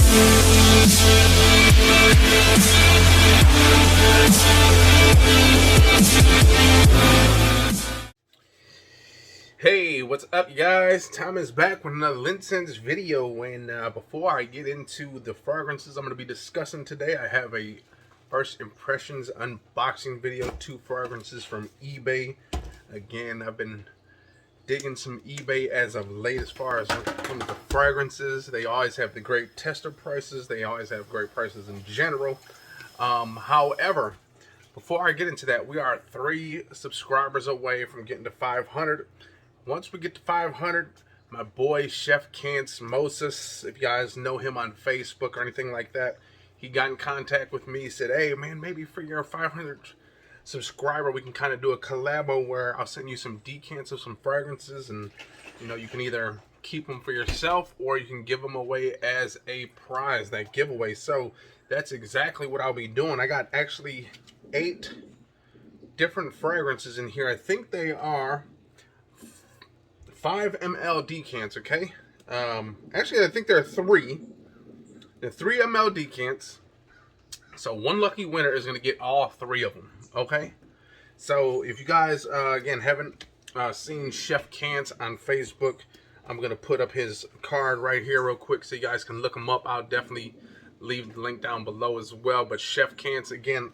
Hey, what's up, you guys? Tom is back with another Linson's video, and before I get into the fragrances I'm going to be discussing today, I have a first impressions unboxing video, 2 fragrances from eBay. Again, I've been digging some eBay as of late as far as when it comes to fragrances. They always have the great tester prices. They always have great prices in general. However, before I get into that, we are 3 subscribers away from getting to 500. Once we get to 500, my boy ChefCants Moses, if you guys know him on Facebook or anything like that, he got in contact with me. He said, hey man, maybe for your 500 subscriber we can kind of do a collabo where I'll send you some decants of some fragrances, and you know, you can either keep them for yourself or you can give them away as a prize, that giveaway. So that's exactly what I'll be doing. I got actually 8 different fragrances in here. I think they are 5 ml decants, okay? Actually, I think there are 3. They're 3 ml decants. So one lucky winner is going to get all 3 of them, okay? So if you guys, again, haven't seen ChefCants on Facebook, I'm going to put up his card right here real quick so you guys can look him up. I'll definitely leave the link down below as well. But ChefCants, again,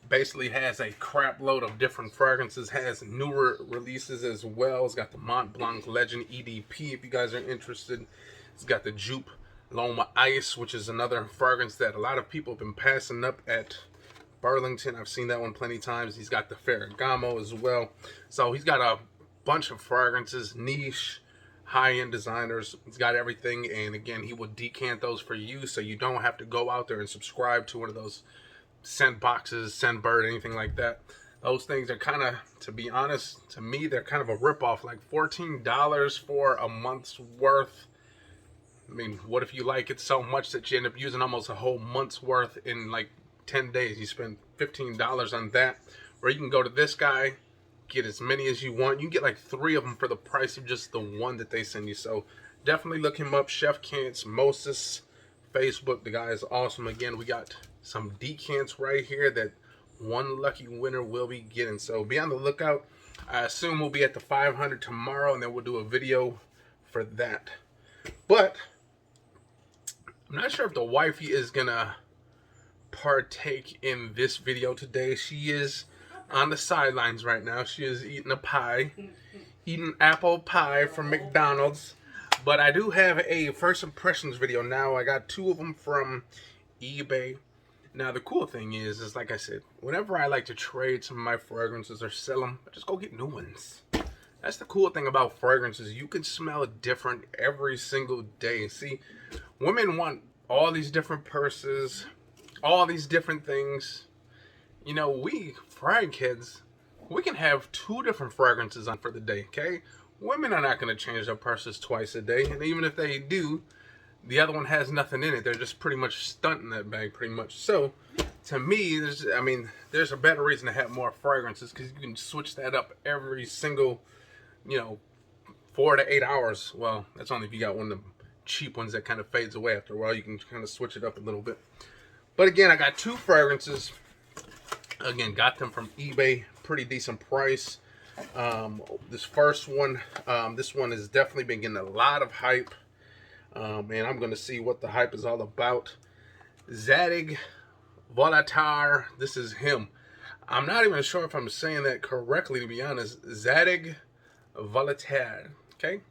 basically has a crap load of different fragrances, has newer releases as well. It's got the Mont Blanc Legend EDP if you guys are interested. It's got the Jupe Loma Ice, which is another fragrance that a lot of people have been passing up at Burlington. I've seen that one plenty of times. He's got the Ferragamo as well. So he's got a bunch of fragrances, niche, high-end designers. He's got everything, and again, he will decant those for you so you don't have to go out there and subscribe to one of those scent boxes, scent bird, anything like that. Those things are kind of, to be honest, to me, they're kind of a ripoff. Like $14 for a month's worth. I mean, what if you like it so much that you end up using almost a whole month's worth in like 10 days? You spend $15 on that. Or you can go to this guy, get as many as you want. You can get like 3 of them for the price of just the one that they send you. So definitely look him up, ChefCants Moses, Facebook. The guy is awesome. Again, we got some decants right here that one lucky winner will be getting. So be on the lookout. I assume we'll be at the 500 tomorrow, and then we'll do a video for that. But I'm not sure if the wifey is gonna partake in this video today. She is on the sidelines right now. She is eating a pie, eating apple pie from McDonald's. But I do have a first impressions video now. I got 2 of them from eBay. Now the cool thing is like I said, whenever I like to trade some of my fragrances or sell them, I just go get new ones. That's the cool thing about fragrances. You can smell it different every single day. See, women want all these different purses, all these different things. You know, we frag kids, we can have 2 different fragrances on for the day, okay? Women are not going to change their purses twice a day, and even if they do, the other one has nothing in it. They're just pretty much stunting that bag, pretty much. So, to me, there's a better reason to have more fragrances, because you can switch that up every single, 4 to 8 hours. Well, that's only if you got one of the cheap ones that kind of fades away after a while. You can kind of switch it up a little bit. But again, I got 2 fragrances. Again, got them from eBay, pretty decent price. This first one, this one has definitely been getting a lot of hype. And I'm going to see what the hype is all about. Zadig, Voltaire, this is him. I'm not even sure if I'm saying that correctly, to be honest. Zadig, Voltaire, okay?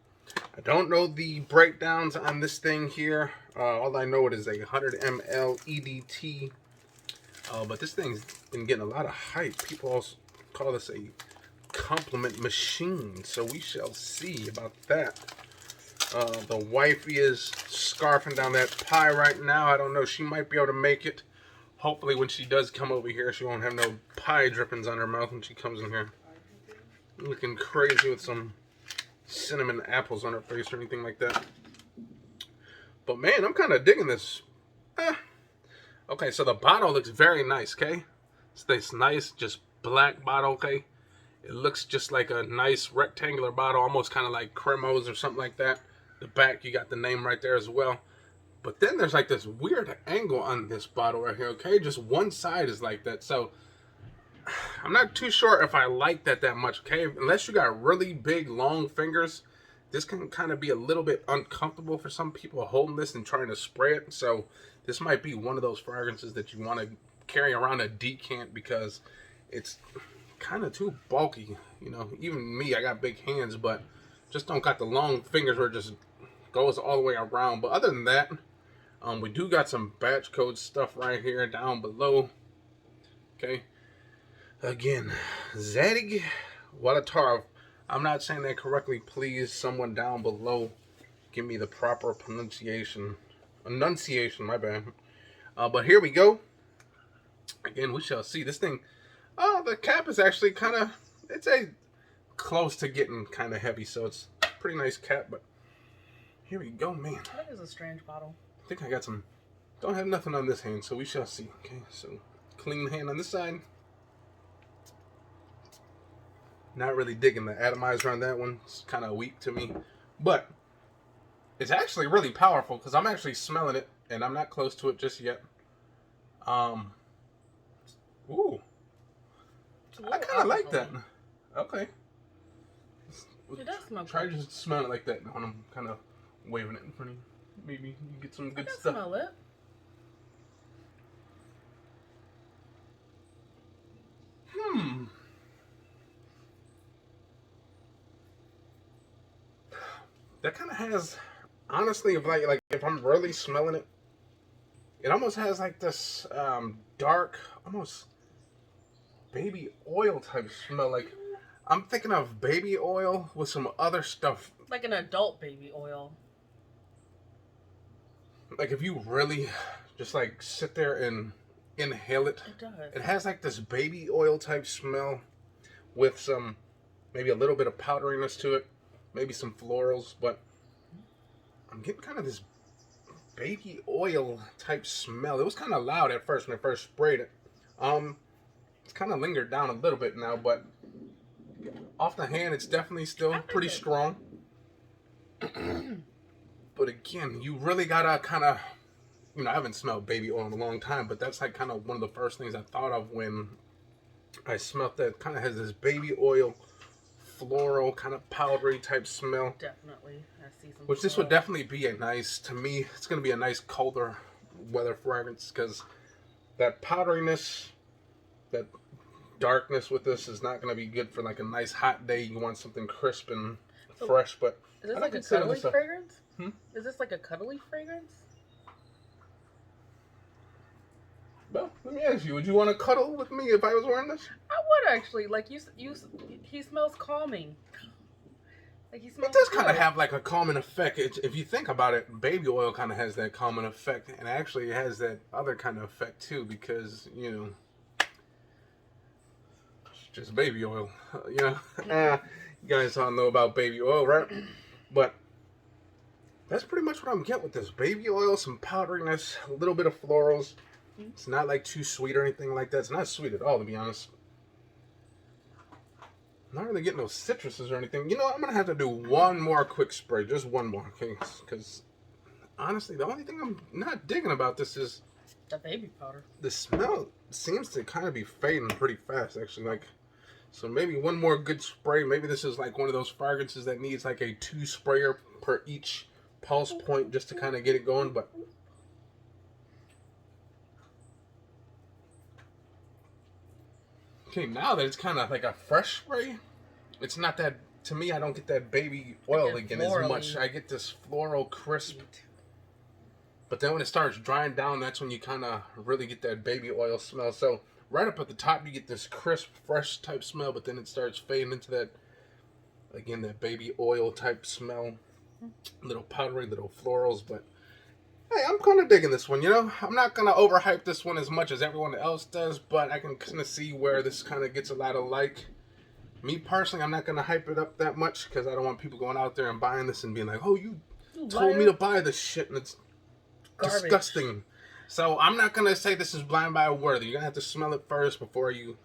I don't know the breakdowns on this thing here. All I know it is a 100 ml EDT. But this thing's been getting a lot of hype. People also call this a compliment machine. So we shall see about that. The wifey is scarfing down that pie right now. I don't know. She might be able to make it. Hopefully when she does come over here, she won't have no pie drippings on her mouth when she comes in here. Looking crazy with some cinnamon apples on her face or anything like that. But man, I'm kind of digging this. Okay, so the bottle looks very nice, okay? It's this nice, just black bottle, okay? It looks just like a nice rectangular bottle, almost kind of like Cremos or something like that. The back, you got the name right there as well. But then there's like this weird angle on this bottle right here, okay? Just one side is like that. So I'm not too sure if I like that much, okay? Unless you got really big, long fingers, this can kind of be a little bit uncomfortable for some people holding this and trying to spray it. So this might be one of those fragrances that you want to carry around a decant because it's kind of too bulky. You know, even me, I got big hands, but just don't got the long fingers where it just goes all the way around. But other than that, we do got some batch code stuff right here down below. Okay. Again, Zadig Voltaire. I'm not saying that correctly. Please, someone down below, give me the proper pronunciation. Enunciation, my bad. But here we go. Again, we shall see. This thing, the cap is actually kind of, it's a close to getting kind of heavy, so it's a pretty nice cap. But here we go, man. That is a strange bottle. I think I got some, don't have nothing on this hand, so we shall see. Okay, so clean hand on this side. Not really digging the atomizer on that one. It's kind of weak to me. But it's actually really powerful because I'm actually smelling it and I'm not close to it just yet. Ooh. I kind of like that. Okay. It does smell good. Try just smell it like that when I'm kind of waving it in front of you. Maybe you get some good stuff. I smell it. That kind of has, honestly, like if I'm really smelling it, it almost has like this dark, almost baby oil type smell. Like I'm thinking of baby oil with some other stuff. Like an adult baby oil. Like if you really just like sit there and inhale it. It does. It has like this baby oil type smell with some, maybe a little bit of powderiness to it. Maybe some florals, but I'm getting kind of this baby oil type smell. It was kind of loud at first when I first sprayed it. It's kind of lingered down a little bit now, but off the hand, it's definitely still pretty strong. But again, you really gotta kind of, you know, I haven't smelled baby oil in a long time, but that's like kind of one of the first things I thought of when I smelled that. Kind of has this baby oil, floral, kind of powdery type smell. Definitely. I see some. Which this would definitely be a nice, to me, it's going to be a nice colder weather fragrance because that powderiness, that darkness with this is not going to be good for like a nice hot day. You want something crisp and fresh, but is this like a cuddly fragrance? Is this like a cuddly fragrance? Well, let me ask you, would you want to cuddle with me if I was wearing this? I would actually. Like he smells calming. Like he smells. It does kind of have like a calming effect. If you think about it, baby oil kind of has that calming effect, and actually it has that other kind of effect too, because you know, it's just baby oil. You know, you guys all know about baby oil, right? But that's pretty much what I'm getting with this baby oil. Some powderiness, a little bit of florals. It's not like too sweet or anything like that. It's not sweet at all, to be honest. I'm not really getting no citruses or anything. You know, I'm going to have to do one more quick spray. Just one more, okay? Because, honestly, the only thing I'm not digging about this is the baby powder. The smell seems to kind of be fading pretty fast, actually. Like, so maybe one more good spray. Maybe this is like one of those fragrances that needs like a 2 sprayer per each pulse point just to kind of get it going, but... Okay, now that it's kind of like a fresh spray, it's not that, to me, I don't get that baby oil again as much. I get this floral crisp. But then when it starts drying down, that's when you kind of really get that baby oil smell. So right up at the top, you get this crisp, fresh type smell, but then it starts fading into that, again, that baby oil type smell. Little powdery, little florals, but hey, I'm kind of digging this one, you know? I'm not going to overhype this one as much as everyone else does, but I can kind of see where this kind of gets a lot of like. Me personally, I'm not going to hype it up that much because I don't want people going out there and buying this and being like, oh, you told me to buy this shit and it's garbage. Disgusting. So I'm not going to say this is blind buy worthy. You're going to have to smell it first before you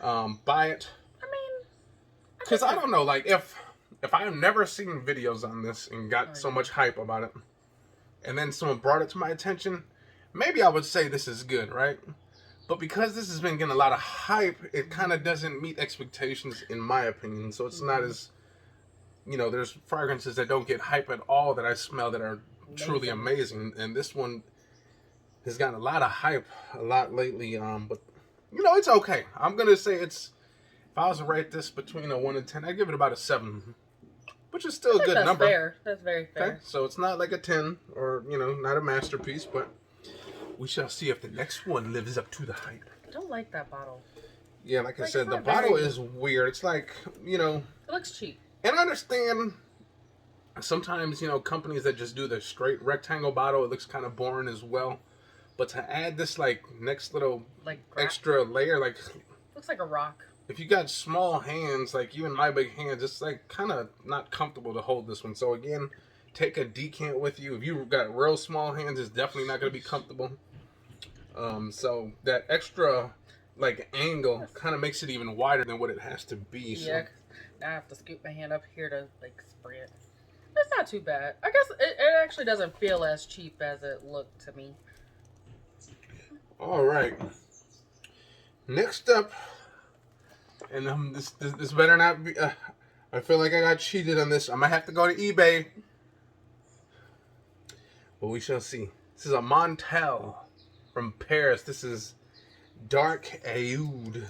buy it. I mean, because I don't know, like if I have never seen videos on this and got so much hype about it, and then someone brought it to my attention, maybe I would say this is good, right? But because this has been getting a lot of hype, it kind of doesn't meet expectations, in my opinion. So it's not as, there's fragrances that don't get hype at all that I smell that are truly amazing. And this one has gotten a lot of hype a lot lately. But, it's okay. I'm going to say if I was to rate this between a 1 and 10, I'd give it about a 7. Which is still a good number. That's fair. That's very fair. Okay, so it's not like a 10 or, not a masterpiece, but we shall see if the next one lives up to the hype. I don't like that bottle. Yeah, like I said, the bottle is weird. It's like, It looks cheap. And I understand sometimes, companies that just do the straight rectangle bottle, it looks kind of boring as well. But to add this, next little extra layer, looks like a rock. If you got small hands, even my big hands, it's kind of not comfortable to hold this one. So again, take a decant with you. If you've got real small hands, it's definitely not going to be comfortable. So that extra angle kind of makes it even wider than what it has to be. So. Yeah, now I have to scoop my hand up here to spray it. It's not too bad. I guess it actually doesn't feel as cheap as it looked to me. All right. Next up. And this better not be. I feel like I got cheated on this. I might have to go to eBay. But we shall see. This is a Montale from Paris. This is dark Aoud.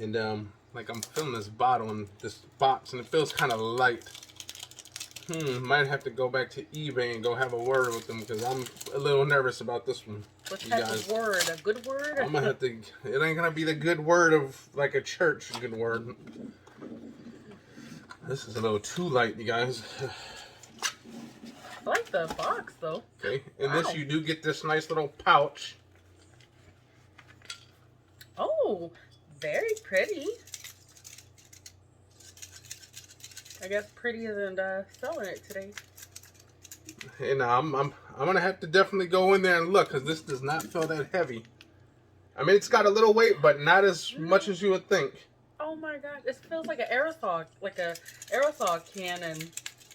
And I'm feeling this bottle and this box, and it feels kind of light. Might have to go back to eBay and go have a word with them because I'm a little nervous about this one. What type of word? A good word? I'm gonna have to. It ain't gonna be the good word of a church good word. This is a little too light, you guys. I like the box though. Okay, in this you do get this nice little pouch. Oh, very pretty. I guess pretty isn't selling it today. And I'm gonna have to definitely go in there and look because this does not feel that heavy. I mean, it's got a little weight, but not as much as you would think. Oh my god, it feels like an aerosol can, and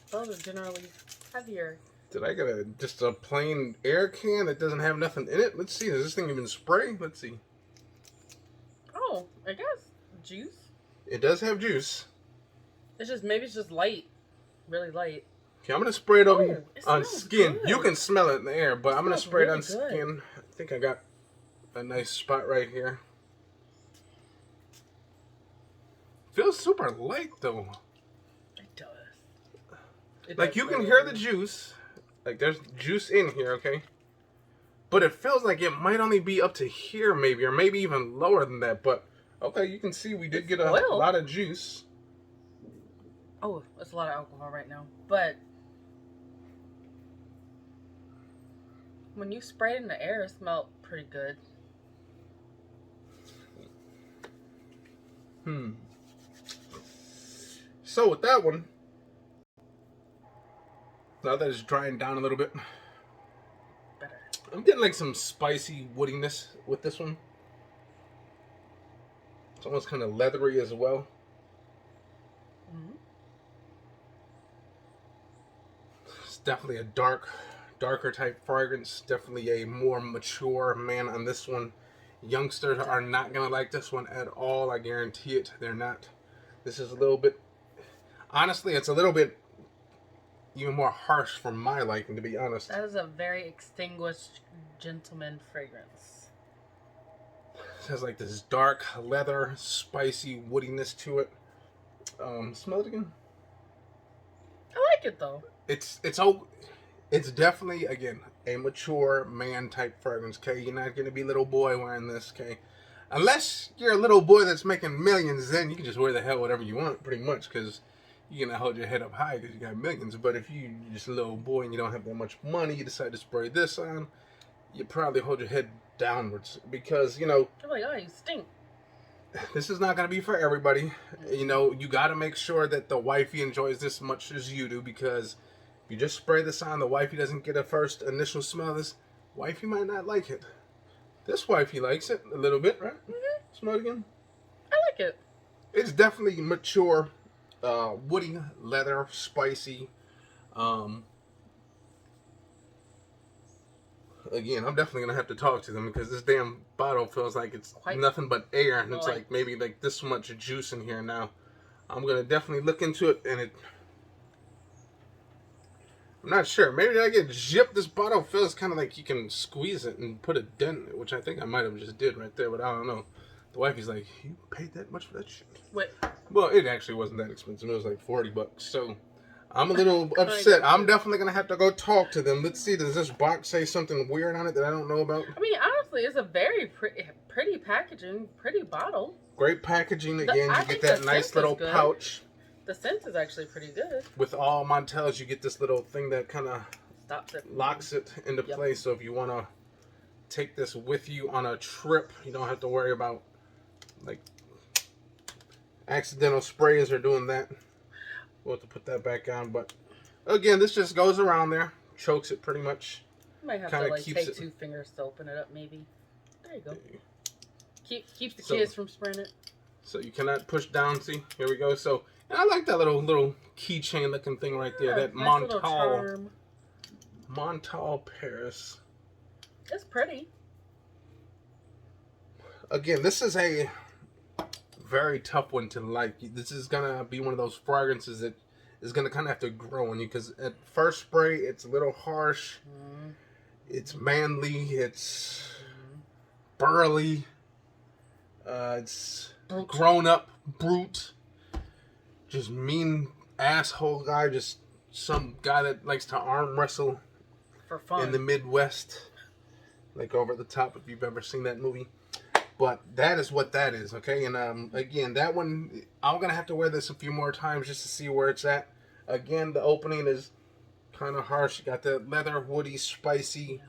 those are generally heavier. Did I get just a plain air can that doesn't have nothing in it? Let's see. Does this thing even spray? Let's see. Oh, I guess juice. It does have juice. Maybe it's just light, really light. Okay, I'm gonna spray it over on smells skin. good. You can smell it in the air, but I'm gonna spray it on really good. skin. I think I got a nice spot right here. Feels super light though. It does. You can hear the juice. There's juice in here, okay? But it feels like it might only be up to here maybe, or maybe even lower than that. But okay, you can see we did get a lot of juice. Oh, it's a lot of alcohol right now. But when you spray it in the air, it smelled pretty good. So with that one, now that it's drying down a little bit, Better. I'm getting some spicy woodiness with this one. It's almost kind of leathery as well. It's definitely a darker type fragrance. Definitely a more mature man on this one. Youngsters are not going to like this one at all. I guarantee it. They're not. This is a little bit, honestly, it's a little bit even more harsh for my liking, to be honest. That is a very extinguished gentleman fragrance. It has this dark leather, spicy woodiness to it. Smell it again. I like it though. It's definitely, again, a mature man type fragrance. Okay, you're not gonna be little boy wearing this. Okay, unless you're a little boy that's making millions, then you can just wear the hell whatever you want, pretty much, because you're gonna hold your head up high because you got millions. But if you're just a little boy and you don't have that much money, you decide to spray this on, you probably hold your head downwards because They're like, oh, you stink. This is not going to be for everybody. You got to make sure that the wifey enjoys this as much as you do, because if you just spray this on, the wifey doesn't get a first initial smell of this, wifey might not like it. This wifey likes it a little bit, right? Smell it again. I like it. It's definitely mature, woody, leather, spicy. again, I'm definitely gonna have to talk to them because this damn bottle feels like it's nothing but air, and it's like maybe like this much juice in here now. I'm gonna definitely look into it, and I'm not sure. Maybe did I get gypped? This bottle feels kind of like you can squeeze it and put a dent in it, which I think I might have just did right there, but I don't know. The wifey's like, you paid that much for that shit? Wait. Well, it actually wasn't that expensive. It was like $40. So I'm a little upset. I'm definitely gonna have to go talk to them. Let's see. Does this box say something weird on it that I don't know about? I mean, honestly, it's a very pretty packaging, pretty bottle. Great packaging. Again, you get that nice little pouch. The scent is actually pretty good. With all Montales, you get this little thing that kind of locks it into place. So if you want to take this with you on a trip, you don't have to worry about like accidental sprays or doing that. We'll have to put that back on. But again, this just goes around there, chokes it pretty much. You might have to like take 2 fingers to open it up, maybe. There you go. Keeps the kids from spraying it. So you cannot push down. See, here we go. So. And I like that little keychain looking thing right there. That nice Montale Paris. It's pretty. Again, this is a very tough one to like. This is gonna be one of those fragrances that is gonna kind of have to grow on you because at first spray it's a little harsh. It's manly. It's burly. It's grown up, brute. Just mean asshole guy, just some guy that likes to arm wrestle for fun in the Midwest, like Over the Top, if you've ever seen that movie. But that is what that is, okay? And again, that one, I'm gonna have to wear this a few more times just to see where it's at. Again, the opening is kind of harsh. You got the leather, woody, spicy,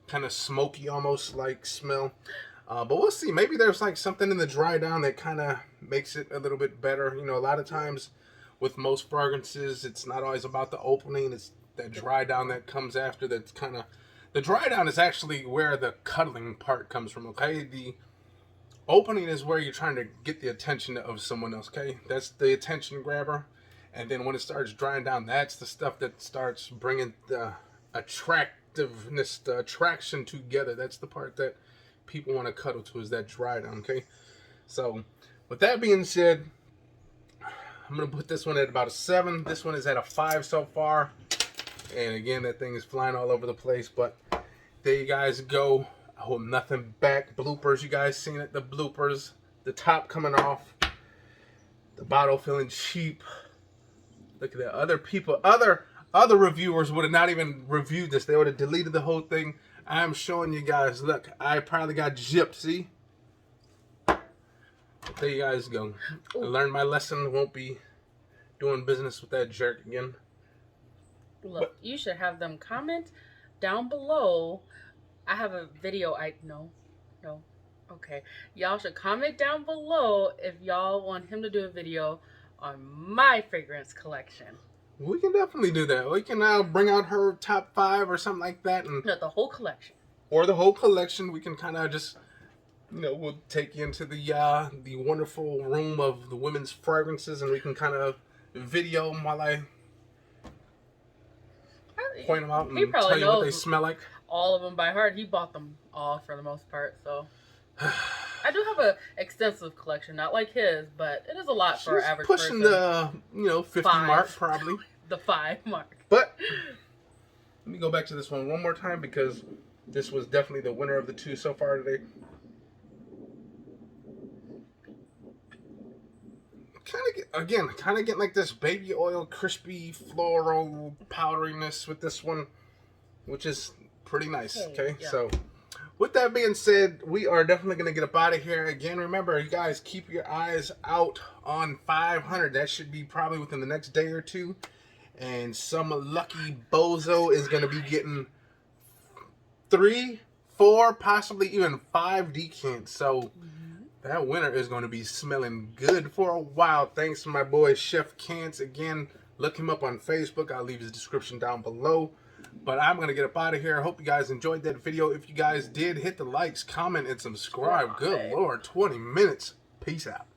kind of smoky almost like smell. But we'll see. Maybe there's like something in the dry down that kind of makes it a little bit better. You know, a lot of times with most fragrances, it's not always about the opening. It's that dry down that comes after. That's kind of the dry down is actually where the cuddling part comes from. Okay, the opening is where you're trying to get the attention of someone else. Okay, that's the attention grabber. And then when it starts drying down, that's the stuff that starts bringing the attractiveness, the attraction together. That's the part that people want to cuddle to, is that dry down, okay? So, with that being said, I'm going to put this one at about a 7. This one is at a 5 so far. And again, that thing is flying all over the place. But there you guys go. I hold nothing back. Bloopers, you guys seen it. The bloopers. The top coming off. The bottle feeling cheap. Look at that. Other people, other reviewers would have not even reviewed this. They would have deleted the whole thing. I'm showing you guys. Look, I probably got gypped. See? But there you guys go. I learned my lesson. Won't be doing business with that jerk again. Look, you should have them comment down below. I have a video. No. Okay. Y'all should comment down below if y'all want him to do a video on my fragrance collection. We can definitely do that. We can bring out her top 5 or something like that. And no, the whole collection. Or the whole collection. We can kind of just, you know, we'll take you into the wonderful room of the women's fragrances, and we can kind of video them while I point them out and tell you what they smell like. All of them by heart. He bought them all for the most part, so. I do have an extensive collection, not like his, but it is a lot for an average person. Pushing the, 50 mark, probably. The 5 mark. But, let me go back to this one more time, because this was definitely the winner of the 2 so far today. Kind of getting like this baby oil, crispy, floral powderiness with this one, which is pretty nice, okay? Yeah. So, with that being said, we are definitely going to get up out of here. Again, remember, you guys, keep your eyes out on 500. That should be probably within the next day or 2. And some lucky bozo is going to be getting 3, 4, possibly even 5 decants. So, that winner is going to be smelling good for a while. Thanks to my boy, ChefCants. Again, look him up on Facebook. I'll leave his description down below. But I'm going to get up out of here. I hope you guys enjoyed that video. If you guys did, hit the likes, comment, and subscribe. Good Lord, 20 minutes. Peace out.